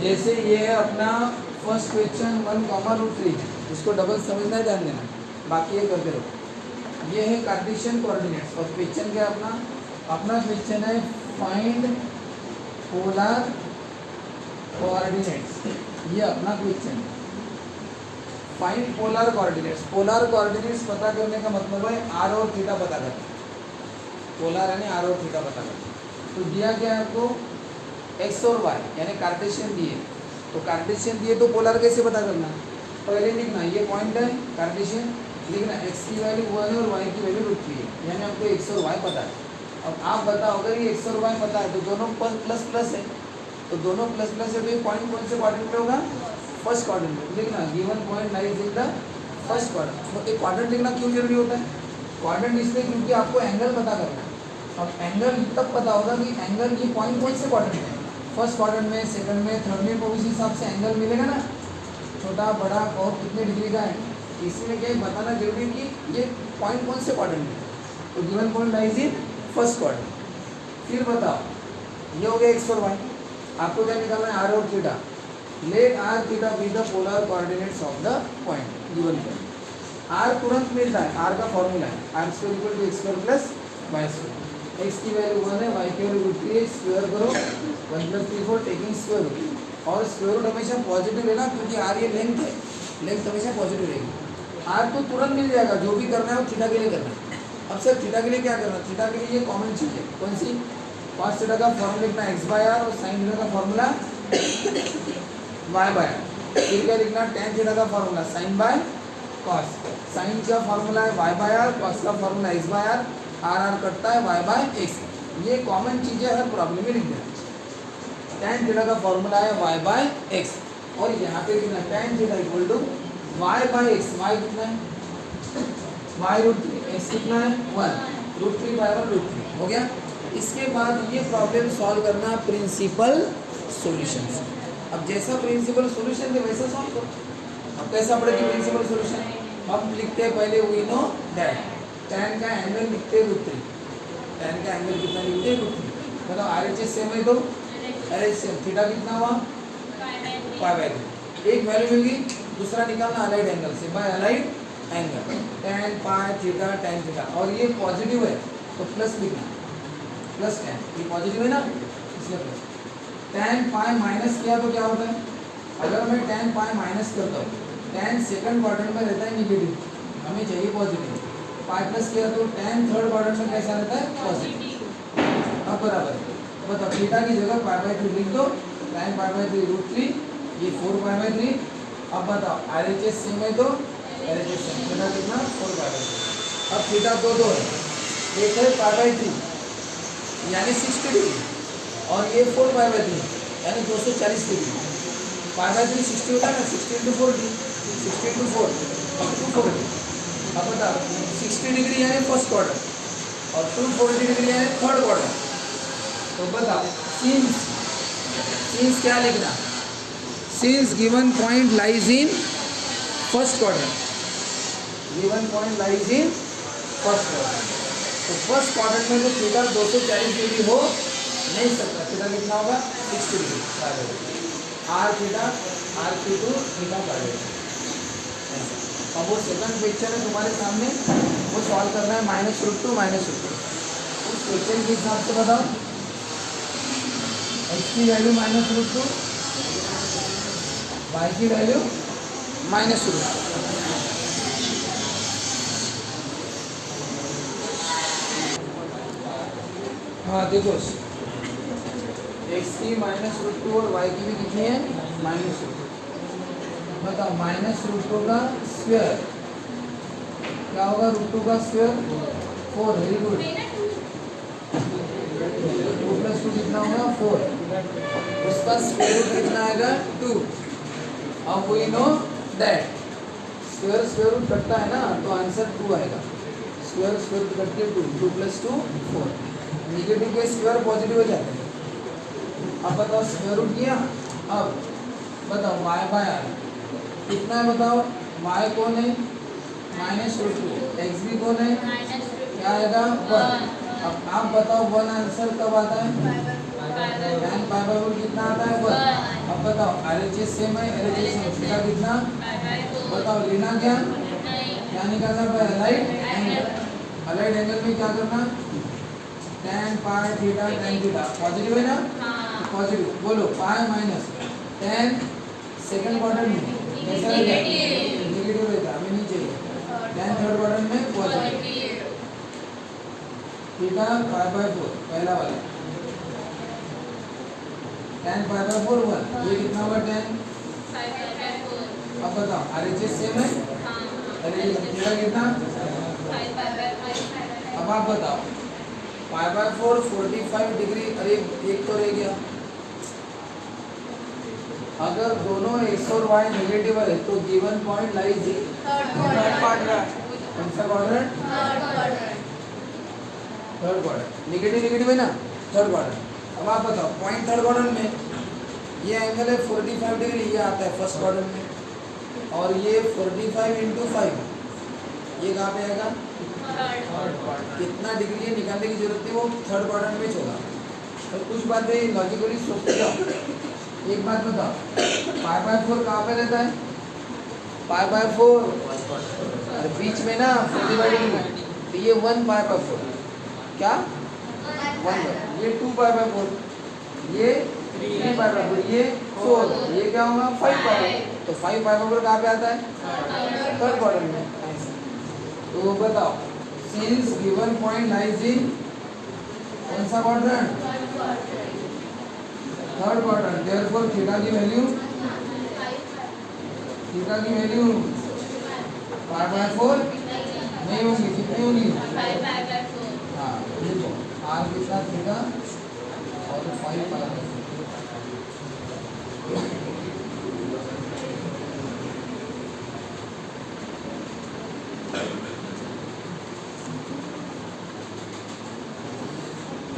जैसे ये है अपना फर्स्ट क्वेश्चन 1,√3, इसको डबल समझना है, ध्यान देना, बाकी ये करते रहो। ये है कार्टेशियन कोऑर्डिनेट्स और क्वेश्चन क्या है अपना क्वेश्चन है फाइंड पोलर कोऑर्डिनेट्स। ये अपना क्वेश्चन है find polar coordinates. Polar coordinates पता करने का मतलब है आर और थीटा पता करना। पोलर यानी आर और थीटा पता करना। तो दिया क्या है आपको एक्स और वाई यानी कार्टेशियन दिए, तो कार्टेशियन दिए तो पोलर कैसे पता करना, पहले लिखना ये पॉइंट है कार्टेशियन, लिखना एक्स की वैल्यू 1 है और वाई की वैल्यू √3 है, यानी हमको एक्स और वाई पता है। अब आप बताओ अगर ये एक्स और वाई पता है तो दोनों प्लस प्लस है, तो दोनों प्लस प्लस है तो ये पॉइंट कौन से क्वाड्रेंट में होगा, फर्स्ट क्वाड्रेंट में। लिखना given point lies in the first quadrant. तो एक क्वाड्रेंट लिखना क्यों जरूरी होता है, क्वाड्रेंट इसलिए क्योंकि आपको एंगल पता करना है। अब एंगल तब पता होगा कि एंगल ये पॉइंट कौन से क्वाड्रेंट में, फर्स्ट क्वाड्रेंट में, सेकंड में, थर्ड में, तो उसी हिसाब से एंगल मिलेगा ना, छोटा बड़ा और कितने डिग्री का है। इसमें क्या बताना जरूरी है कि ये पॉइंट कौन से क्वाड्रेंट में, तो given point lies in first quadrant. फिर बताओ ये हो गया एक्स और वाई, आपको क्या निकालना है आर और theta. Let R theta be the polar coordinates of the point given point. R तुरंत मिलता है, आर का फॉर्मूला है R square equal to X square plus Y square. X की वैल्यू 1 है, वाई की वैल्यू √3 है, स्क्वायर करो 1 + 3 4 टेकिंग स्क्वायर रूट, और स्क्वायर रूट हमेशा पॉजिटिव है ना क्योंकि आर ये लेंथ है, लेंथ हमेशा पॉजिटिव रहेगी। आर तो तुरंत मिल जाएगा, जो भी करना है वो थीटा के लिए करना है। अब सर थीटा के लिए क्या करना, थीटा के लिए ये कॉमन चीज़ है कौन सी, cos थीटा का फॉर्मूला लिखना x/r और sin थीटा का फॉर्मूला y/r। फिर क्या लिखना tan थीटा का फॉर्मूला sin/cos, sin का फॉर्मूला है y/r, cos का फॉर्मूला x/r, r कटता है y/x। ये कॉमन चीज़ें हर प्रॉब्लम में लिख देना। tan थीटा का फॉर्मूला है y/x और यहाँ पे लिखना tan theta equal to y/x। y कितना है y√3, x कितना है 1, √3/1 हो गया। इसके बाद ये प्रॉब्लम सॉल्व करना प्रिंसिपल सॉल्यूशन से। अब जैसा प्रिंसिपल सॉल्यूशन थे वैसा सॉल्व करो। अब कैसा पड़ेगा प्रिंसिपल सॉल्यूशन, हम लिखते हैं पहले वी नो दैट tan का एंगल लिखते हैं √3, tan का एंगल कितना लिखते हैं √3। मतलब RHS सेम है तो RHS सेम, थीटा कितना हुआ π/3, एक वैल्यू मिल गई, दूसरा निकालना अलाइड एंगल से by allied angle tan π theta tan theta, और ये पॉजिटिव है तो प्लस लिखना प्लस tan, ये पॉजिटिव है ना इसलिए प्लस। tan π माइनस किया तो क्या होता है, अगर मैं tan π माइनस करता हूँ, tan सेकंड क्वाड्रेंट में रहता है नेगेटिव, हमें चाहिए पॉजिटिव, π प्लस किया तो tan थर्ड क्वाड्रेंट में कैसा रहता है पॉजिटिव। अब बराबर बताओ थीटा की जगह π/3 लिख दो, tan π/3 √3, ये 4π/3। अब बताओ RHS सेम है तो RHS सेम, थीटा कितना 4π/3। अब थीटा दो है, एक है π/3 यानी 60 डिग्री और ये 4π/3 यानी 240 डिग्री। π/3 60 होता है ना, 60 × 40, 60 × 4 240। अब बताओ 60 डिग्री यानी फर्स्ट क्वार्टर और 240 डिग्री यानी थर्ड क्वार्टर। तो बताओ सिंस क्या लिखना, since given point lies in first quarter, given point lies in first quarter, तो फर्स्ट क्वाड्रेंट में जो थीटा 240 डिग्री हो नहीं सकता, थीटा कितना होगा 60 degree, are theta r/2 theta पड़ेगा। अब वो सेकंड क्वेश्चन है तुम्हारे सामने, वो सॉल्व करना है -√2 उस क्वेश्चन के हिसाब से बताओ x की वैल्यू -√2, y की वैल्यू -√2। हाँ देखो x की -√2 और y की भी कितनी है -√2। बताओ -√2 का स्क्वायर क्या होगा, √2 का स्क्वायर 4, वेरी गुड, 2 + 2 कितना होगा 4, उसका स्क्वायर रूट कितना आएगा 2। अब we know that square root कटता है ना तो आंसर 2 आएगा, स्क्वायर रूट कट के 2 + 2 4, नेगेटिव के स्क्वायर पॉजिटिव हो जाते हैं। अब बताओ स्क्वायर रूट किया, अब बताओ y/r कितना है, बताओ y कौन है -√2, x भी कौन है क्या आएगा 1। अब आप बताओ 1 आंसर कब आता है, tan π/4 कितना आता है 1। अब बताओ RHS सेम है, LHS सेम, थीटा कितना? बताओ लेना क्या निकालना है? Allied angle. अलाइड एंगल में क्या करना? tan पाई थीटा tan थीटा पॉजिटिव है ना? पॉजिटिव। बोलो pi minus tan second quadrant में कैसा रहेगा? नेगेटिव रहेगा, हमें नहीं चाहिए। tan थर्ड क्वाड्रेंट में पॉजिटिव। थीटा पाई बाय 4 पहला वाला, tan पाई बाय 4 1, ये कितना होगा tan? अब बताओ RHS सेम है, थीटा कितना? अब आप बताओ पाई बाय 4 45 डिग्री। अरे एक तो रह गया, अगर दोनों x और y नेगेटिव है तो given point lies in third quadrant. कौन सा क्वाड्रेंट? Third quadrant. नेगेटिव है ना, थर्ड क्वाड्रेंट। अब आप बताओ पॉइंट थर्ड क्वाड्रेंट में ये एंगल है 45 डिग्री, ये आता है फर्स्ट क्वाड्रेंट में, और ये 45 इंटू 5 ये कहाँ पे आएगा? कितना डिग्री है निकालने की जरूरत नहीं, वो थर्ड क्वाड्रेंट में होगा। तो कुछ बातें लॉजिकली सोचते जाओ। एक बात बताओ पाई बाय 4 कहाँ पे रहता है? पाई बाय 4 बीच में ना 45 डिग्री में, तो ये 1 पाई बाय 4 क्या 1, ये 2 पाई बाय 4, ये 3 पाई बाय 4, ये 4, ये क्या होगा 5 पाई। तो 5 पाई बाय 4 कहाँ पे आता है? थर्ड क्वाड्रेंट में। तो बताओ सिंस गिवन पॉइंट लाइज इन कौन सा quadrant? Third quadrant, therefore theta की वैल्यू पाई बाय 4 नहीं होगी, कितनी होगी? हाँ देखो r कितना थीटा और 5 पाई बाय 4।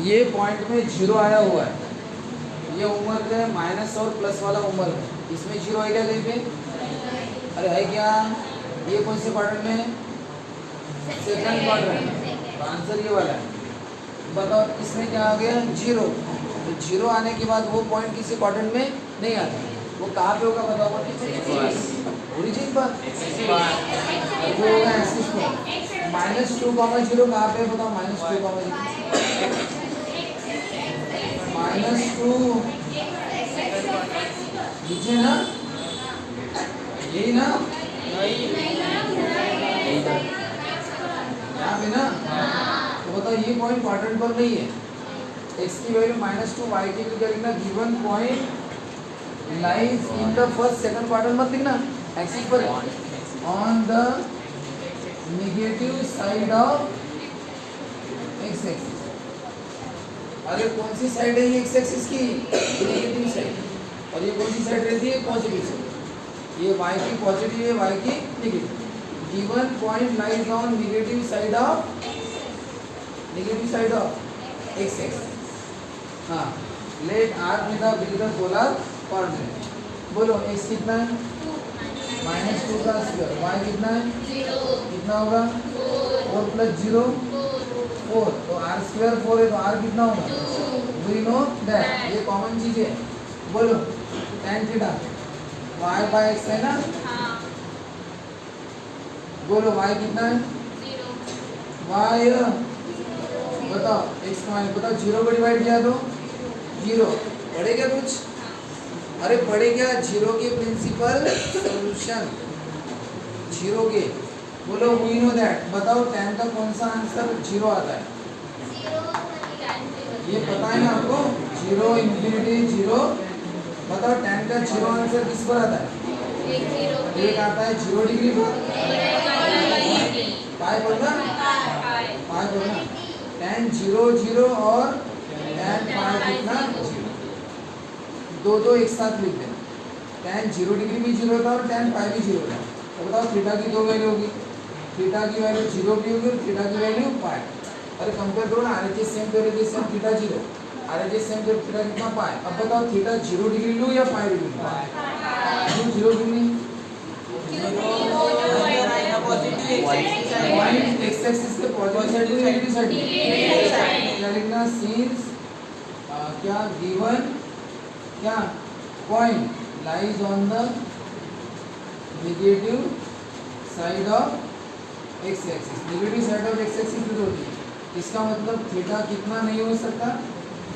ये पॉइंट में जीरो आया हुआ है, ये उम्र है माइनस और प्लस वाला उम्र है, इसमें जीरो आएगा कहीं पे? अरे है क्या? ये कौन से क्वाड्रेंट में? Second quadrant. तो आंसर ये वाला है। बताओ इसमें क्या आ गया? जीरो। तो जीरो आने के बाद वो पॉइंट किसी क्वाड्रेंट में नहीं आता, वो कहाँ पे होगा बताओ? ओरिजिन पर, वो होगा एक्सिस पर। -2, 0 कहाँ पे बताओ? -2, 0 -2 नीचे ना, यही ना यहाँ पे ना। तो बताओ ये पॉइंट क्वाड्रेंट पर नहीं है, x की वैल्यू -2 y की वैल्यू करेंगे ना, given point lies in the first second quadrant मत लिखना, एक्सिस पर on the negative side of x axis. अरे कौन सी साइड है ये x एक्सिस की? Negative side. और ये कौन सी साइड रहती है? Positive side. ये y की पॉजिटिव है, y की negative. Given point lies on negative side of x axis. हाँ, let r be the polar coordinate. बोलो x कितना है? -2 का स्क्वायर, y कितना है? 0। कितना होगा? 4 + 0 4, तो r स्क्वायर 4 है, तो r कितना होगा? वी नो दैट, ये कॉमन चीज है। बोलो tan theta y by x है ना? बोलो y कितना है? 0। y बताओ x का मान बताओ, 0 को डिवाइड किया तो 0 पढ़े क्या कुछ? अरे पढ़े क्या? 0 के प्रिंसिपल सॉल्यूशन 0 के। बोलो वी नो दैट। बताओ tan का कौन सा आंसर 0 आता है? ये पता है ना आपको? 0 इंफिनिटी 0। बताओ tan का 0 आंसर किस पर आता है? एक आता है 0 डिग्री पर। पाई बोलना, पाई बोलना। tan 0 0 और tan पाई कितना? 0। दो एक साथ लिख देना। tan 0 डिग्री भी 0 था और tan पाई भी 0 था। तो बताओ थीटा की 2 वैल्यू होगी, थीटा की वैल्यू 0 भी होगी और थीटा की वैल्यू पाई। अरे कंपेयर करो ना, RHS सेम तो RHS same, theta 0, RHS same तो थीटा कितना पाई। अब बताओ थीटा 0 डिग्री लूँ या पाई डिग्री लूँ? 0 डिग्री पॉइंट x एक्सिस के पॉजिटिव साइड में नेगेटिव साइड क्या लिखना? सिंस क्या गिवन क्या point lies on the negative side of x axis. Negative side of x axis जो होती है, इसका मतलब थीटा कितना नहीं हो सकता,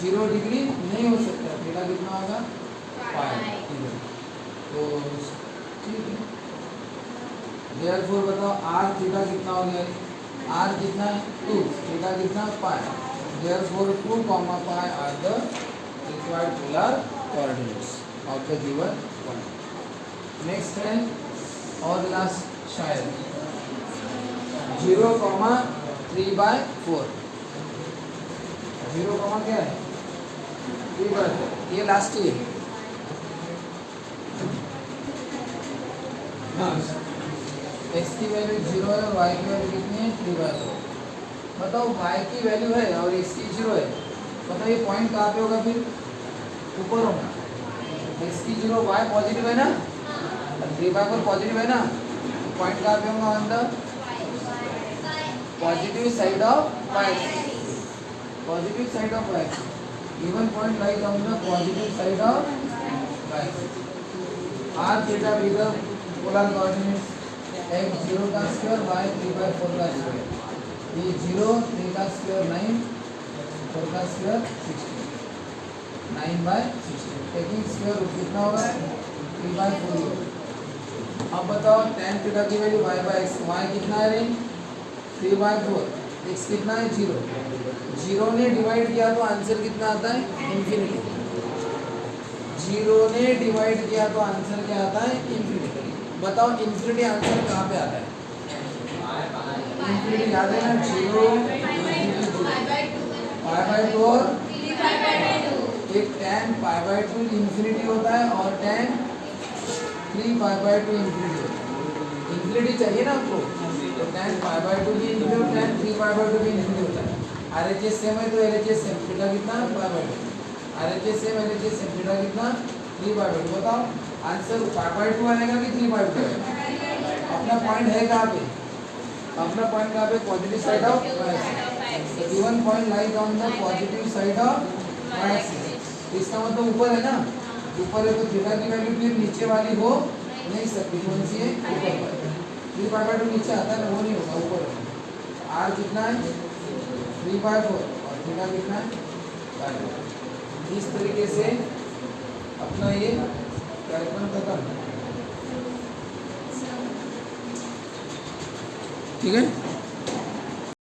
0 डिग्री नहीं हो सकता। थीटा कितना होगा, पाई। तो ठीक है, देयरफॉर बताओ आर थीटा कितना हो गया, आर कितना है 2, थीटा कितना pi. Therefore 2, pi are the required polar coordinates of the given point. Next है और लास्ट शायद 0, 3/4। 0, क्या है 3/4, ये लास्ट ही है। एक्स की वैल्यू 0 है और वाई की वैल्यू कितनी है 3/4। बताओ y की वैल्यू है और x की 0 है, बताओ ये पॉइंट कहाँ पे होगा, फिर ऊपर होगा। x की 0, y पॉजिटिव है ना, 3/4 पॉजिटिव है ना, पॉइंट कहाँ पे होगा, on the positive side of y axis. Positive side of y axis, given point lies on the positive side of y axis. r theta be the polar coordinates, x 0 का square, y 3/4 का square. ये 0, 3 का square 9, 4 का square 16, 9/16। Taking square root कितना होगा, 3/4। अब बताओ tan theta की वैल्यू y/x, y कितना है रे 3/4, x कितना है 0। 0 ने डिवाइड किया तो आंसर कितना आता है, इन्फिनिटी। 0 ने डिवाइड किया तो आंसर क्या आता है, इन्फिनिटी। बताओ इन्फिनिटी आंसर कहाँ पे आता है, इन्फिनिटी याद है ना, 0, π/2 और एक tan π/2 इन्फिनिटी होता है और tan 3π/2 इन्फिनिटी होता है। इन्फिनिटी चाहिए ना आपको, तो tan π/2 भी इन्फिनिटी और tan 3π/2 भी इन्फिनिटी होता है। RHS सेम है तो LHS सेम, थीटा कितना π/2, RHS same LHS same, theta कितना 3/2। बताओ आंसर π/2 आएगा कि 3/2 आएगा। अपना पॉइंट है कहाँ पे, अपना पॉइंट कहाँ पे, positive side of y axis. Given point lies on the positive side of y axis. इसका मतलब ऊपर है ना, ऊपर है तो थीटा की वैल्यू फिर नीचे वाली हो नहीं सकती, कौन सी है, ऊपर वाली। 3/2 नीचे आता है ना, वो नहीं होगा, ऊपर होगा। r कितना है 3/4 और थीटा कितना है 5/2। इस तरीके से अपना ये कार्यक्रम खत्म, ठीक है।